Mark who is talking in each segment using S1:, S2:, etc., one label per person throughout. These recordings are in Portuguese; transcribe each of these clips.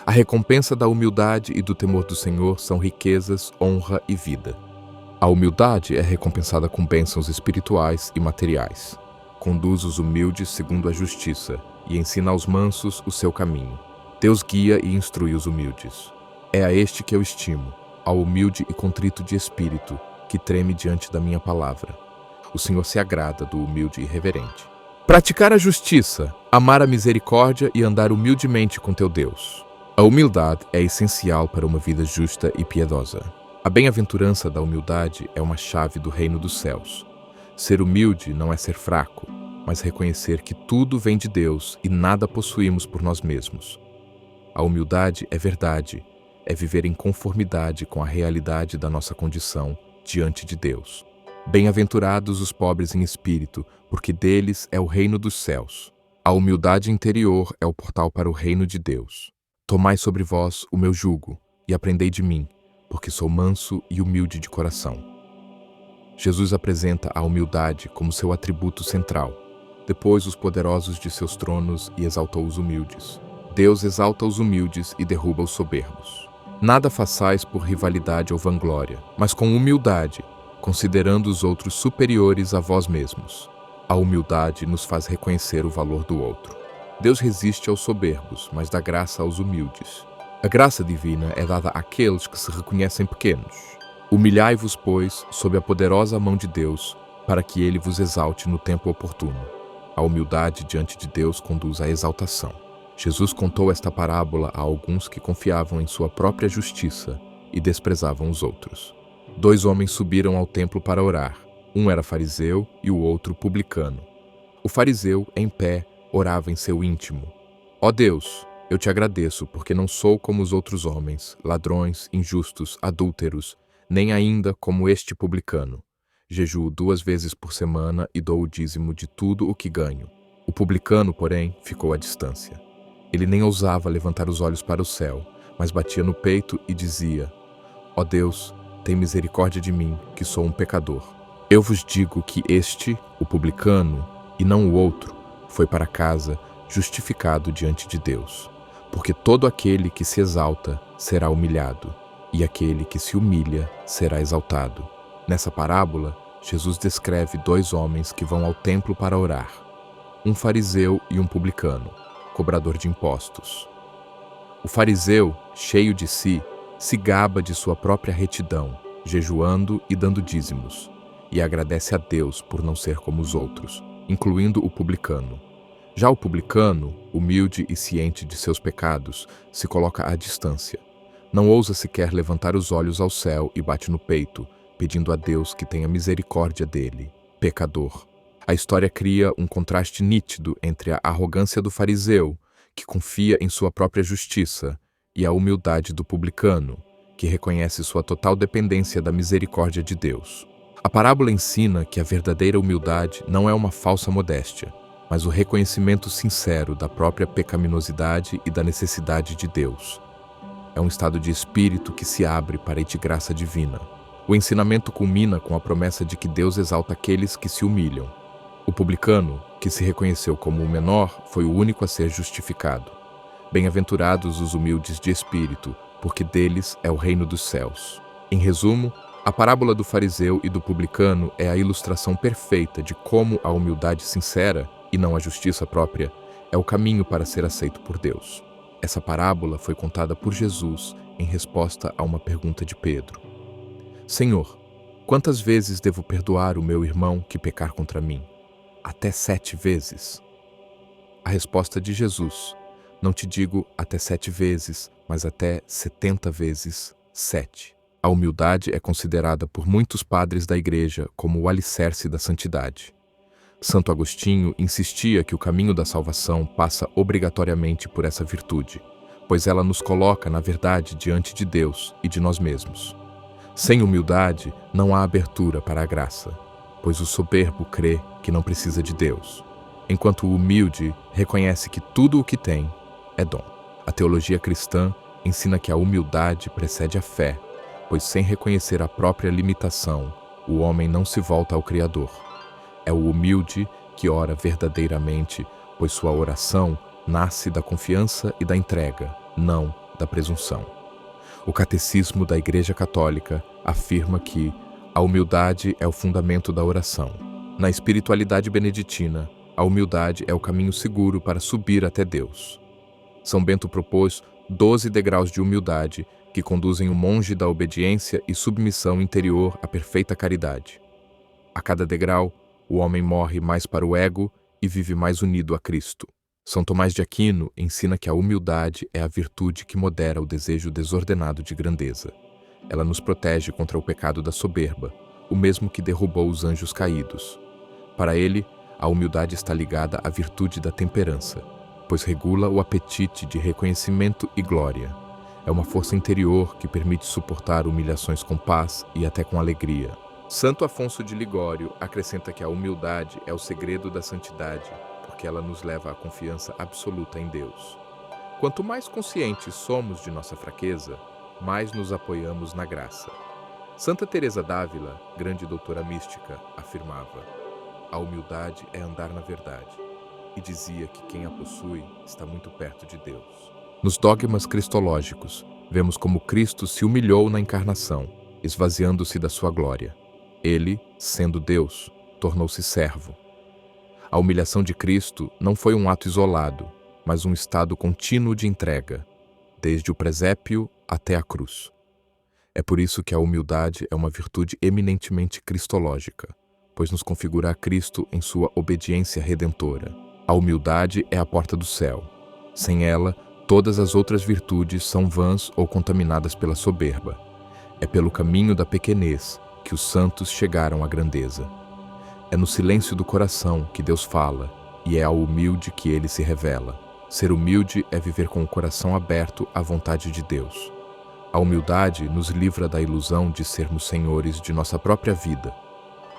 S1: A recompensa da humildade e do temor do Senhor são riquezas, honra e vida. A humildade é recompensada com bênçãos espirituais e materiais. Conduz os humildes segundo a justiça e ensina aos mansos o seu caminho. Deus guia e instrui os humildes. É a este que eu estimo, ao humilde e contrito de espírito, que treme diante da minha palavra. O Senhor se agrada do humilde e reverente. Praticar a justiça, amar a misericórdia e andar humildemente com teu Deus. A humildade é essencial para uma vida justa e piedosa. A bem-aventurança da humildade é uma chave do reino dos céus. Ser humilde não é ser fraco, mas reconhecer que tudo vem de Deus e nada possuímos por nós mesmos. A humildade é verdade, é viver em conformidade com a realidade da nossa condição diante de Deus. Bem-aventurados os pobres em espírito, porque deles é o reino dos céus. A humildade interior é o portal para o reino de Deus. Tomai sobre vós o meu jugo e aprendei de mim, porque sou manso e humilde de coração. Jesus apresenta a humildade como seu atributo central. Depois os poderosos de seus tronos e exaltou os humildes. Deus exalta os humildes e derruba os soberbos. Nada façais por rivalidade ou vanglória, mas com humildade, considerando os outros superiores a vós mesmos. A humildade nos faz reconhecer o valor do outro. Deus resiste aos soberbos, mas dá graça aos humildes. A graça divina é dada àqueles que se reconhecem pequenos. Humilhai-vos, pois, sob a poderosa mão de Deus, para que ele vos exalte no tempo oportuno. A humildade diante de Deus conduz à exaltação. Jesus contou esta parábola a alguns que confiavam em sua própria justiça e desprezavam os outros. 2 homens subiram ao templo para orar. Um era fariseu e o outro publicano. O fariseu, em pé, orava em seu íntimo. Ó Deus, eu te agradeço, porque não sou como os outros homens, ladrões, injustos, adúlteros, nem ainda como este publicano. Jejuo 2 vezes por semana e dou o dízimo de tudo o que ganho. O publicano, porém, ficou à distância. Ele nem ousava levantar os olhos para o céu, mas batia no peito e dizia: Ó Deus, tem misericórdia de mim, que sou um pecador. Eu vos digo que este, o publicano, e não o outro, foi para casa justificado diante de Deus. Porque todo aquele que se exalta será humilhado, e aquele que se humilha será exaltado. Nessa parábola, Jesus descreve 2 homens que vão ao templo para orar. Um fariseu e um publicano, cobrador de impostos. O fariseu, cheio de si, se gaba de sua própria retidão, jejuando e dando dízimos, e agradece a Deus por não ser como os outros, incluindo o publicano. Já o publicano, humilde e ciente de seus pecados, se coloca à distância. Não ousa sequer levantar os olhos ao céu e bate no peito, pedindo a Deus que tenha misericórdia dele, pecador. A história cria um contraste nítido entre a arrogância do fariseu, que confia em sua própria justiça, e a humildade do publicano, que reconhece sua total dependência da misericórdia de Deus. A parábola ensina que a verdadeira humildade não é uma falsa modéstia, mas o reconhecimento sincero da própria pecaminosidade e da necessidade de Deus. É um estado de espírito que se abre para a graça divina. O ensinamento culmina com a promessa de que Deus exalta aqueles que se humilham. O publicano, que se reconheceu como o menor, foi o único a ser justificado. Bem-aventurados os humildes de espírito, porque deles é o reino dos céus. Em resumo, a parábola do fariseu e do publicano é a ilustração perfeita de como a humildade sincera, e não a justiça própria, é o caminho para ser aceito por Deus. Essa parábola foi contada por Jesus em resposta a uma pergunta de Pedro. Senhor, quantas vezes devo perdoar o meu irmão que pecar contra mim? Até 7 vezes? A resposta de Jesus: não te digo até 7 vezes, mas até 70 vezes 7. A humildade é considerada por muitos padres da Igreja como o alicerce da santidade. Santo Agostinho insistia que o caminho da salvação passa obrigatoriamente por essa virtude, pois ela nos coloca, na verdade, diante de Deus e de nós mesmos. Sem humildade, não há abertura para a graça, pois o soberbo crê que não precisa de Deus, enquanto o humilde reconhece que tudo o que tem é dom. A teologia cristã ensina que a humildade precede a fé, pois sem reconhecer a própria limitação, o homem não se volta ao Criador. É o humilde que ora verdadeiramente, pois sua oração nasce da confiança e da entrega, não da presunção. O Catecismo da Igreja Católica afirma que a humildade é o fundamento da oração. Na espiritualidade beneditina, a humildade é o caminho seguro para subir até Deus. São Bento propôs 12 degraus de humildade que conduzem o monge da obediência e submissão interior à perfeita caridade. A cada degrau, o homem morre mais para o ego e vive mais unido a Cristo. São Tomás de Aquino ensina que a humildade é a virtude que modera o desejo desordenado de grandeza. Ela nos protege contra o pecado da soberba, o mesmo que derrubou os anjos caídos. Para ele, a humildade está ligada à virtude da temperança, pois regula o apetite de reconhecimento e glória. É uma força interior que permite suportar humilhações com paz e até com alegria. Santo Afonso de Ligório acrescenta que a humildade é o segredo da santidade, porque ela nos leva à confiança absoluta em Deus. Quanto mais conscientes somos de nossa fraqueza, mais nos apoiamos na graça. Santa Teresa d'Ávila, grande doutora mística, afirmava: a humildade é andar na verdade, e dizia que quem a possui está muito perto de Deus. Nos dogmas cristológicos, vemos como Cristo se humilhou na encarnação, esvaziando-se da sua glória. Ele, sendo Deus, tornou-se servo. A humilhação de Cristo não foi um ato isolado, mas um estado contínuo de entrega, desde o presépio até a cruz. É por isso que a humildade é uma virtude eminentemente cristológica, pois nos configura a Cristo em sua obediência redentora. A humildade é a porta do céu. Sem ela, todas as outras virtudes são vãs ou contaminadas pela soberba. É pelo caminho da pequenez que os santos chegaram à grandeza. É no silêncio do coração que Deus fala, e é ao humilde que ele se revela. Ser humilde é viver com o coração aberto à vontade de Deus. A humildade nos livra da ilusão de sermos senhores de nossa própria vida.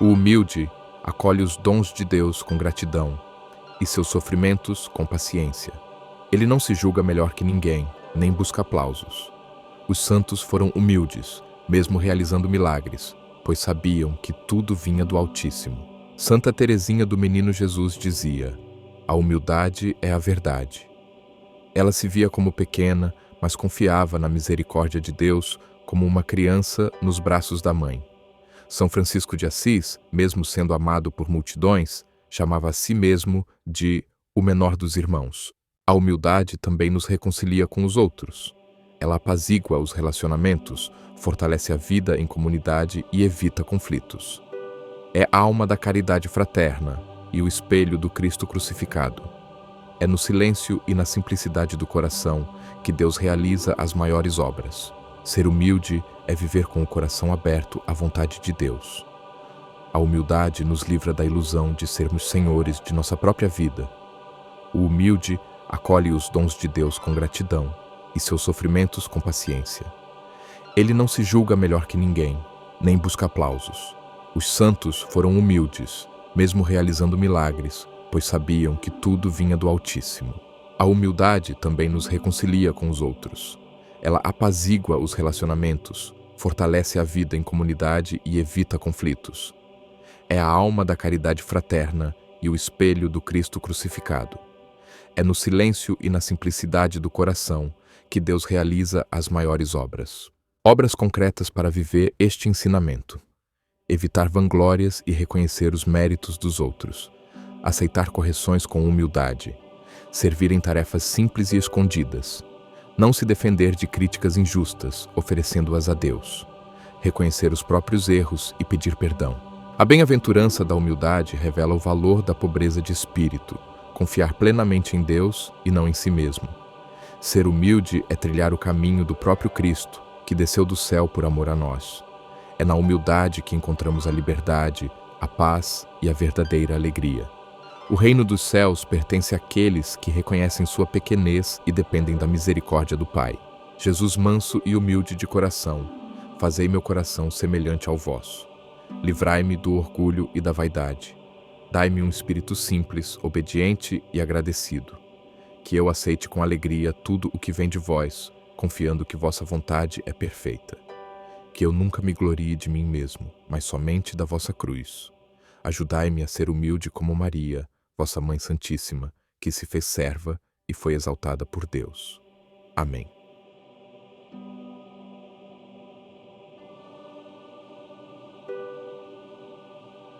S1: O humilde acolhe os dons de Deus com gratidão e seus sofrimentos com paciência. Ele não se julga melhor que ninguém, nem busca aplausos. Os santos foram humildes, mesmo realizando milagres, pois sabiam que tudo vinha do Altíssimo. Santa Teresinha do Menino Jesus dizia: a humildade é a verdade. Ela se via como pequena, mas confiava na misericórdia de Deus como uma criança nos braços da mãe. São Francisco de Assis, mesmo sendo amado por multidões, chamava a si mesmo de o menor dos irmãos. A humildade também nos reconcilia com os outros. Ela apazigua os relacionamentos, fortalece a vida em comunidade e evita conflitos. É a alma da caridade fraterna e o espelho do Cristo crucificado. É no silêncio e na simplicidade do coração que Deus realiza as maiores obras. Ser humilde é viver com o coração aberto à vontade de Deus. A humildade nos livra da ilusão de sermos senhores de nossa própria vida. O humilde acolhe os dons de Deus com gratidão e seus sofrimentos com paciência. Ele não se julga melhor que ninguém, nem busca aplausos. Os santos foram humildes, mesmo realizando milagres, pois sabiam que tudo vinha do Altíssimo. A humildade também nos reconcilia com os outros. Ela apazigua os relacionamentos, fortalece a vida em comunidade e evita conflitos. É a alma da caridade fraterna e o espelho do Cristo crucificado. É no silêncio e na simplicidade do coração que Deus realiza as maiores obras. Obras concretas para viver este ensinamento. Evitar vanglórias e reconhecer os méritos dos outros. Aceitar correções com humildade. Servir em tarefas simples e escondidas. Não se defender de críticas injustas, oferecendo-as a Deus. Reconhecer os próprios erros e pedir perdão. A bem-aventurança da humildade revela o valor da pobreza de espírito, confiar plenamente em Deus e não em si mesmo. Ser humilde é trilhar o caminho do próprio Cristo, que desceu do céu por amor a nós. É na humildade que encontramos a liberdade, a paz e a verdadeira alegria. O reino dos céus pertence àqueles que reconhecem sua pequenez e dependem da misericórdia do Pai. Jesus manso e humilde de coração, fazei meu coração semelhante ao vosso. Livrai-me do orgulho e da vaidade. Dai-me um espírito simples, obediente e agradecido. Que eu aceite com alegria tudo o que vem de vós, confiando que vossa vontade é perfeita. Que eu nunca me glorie de mim mesmo, mas somente da vossa cruz. Ajudai-me a ser humilde como Maria, vossa Mãe Santíssima, que se fez serva e foi exaltada por Deus. Amém.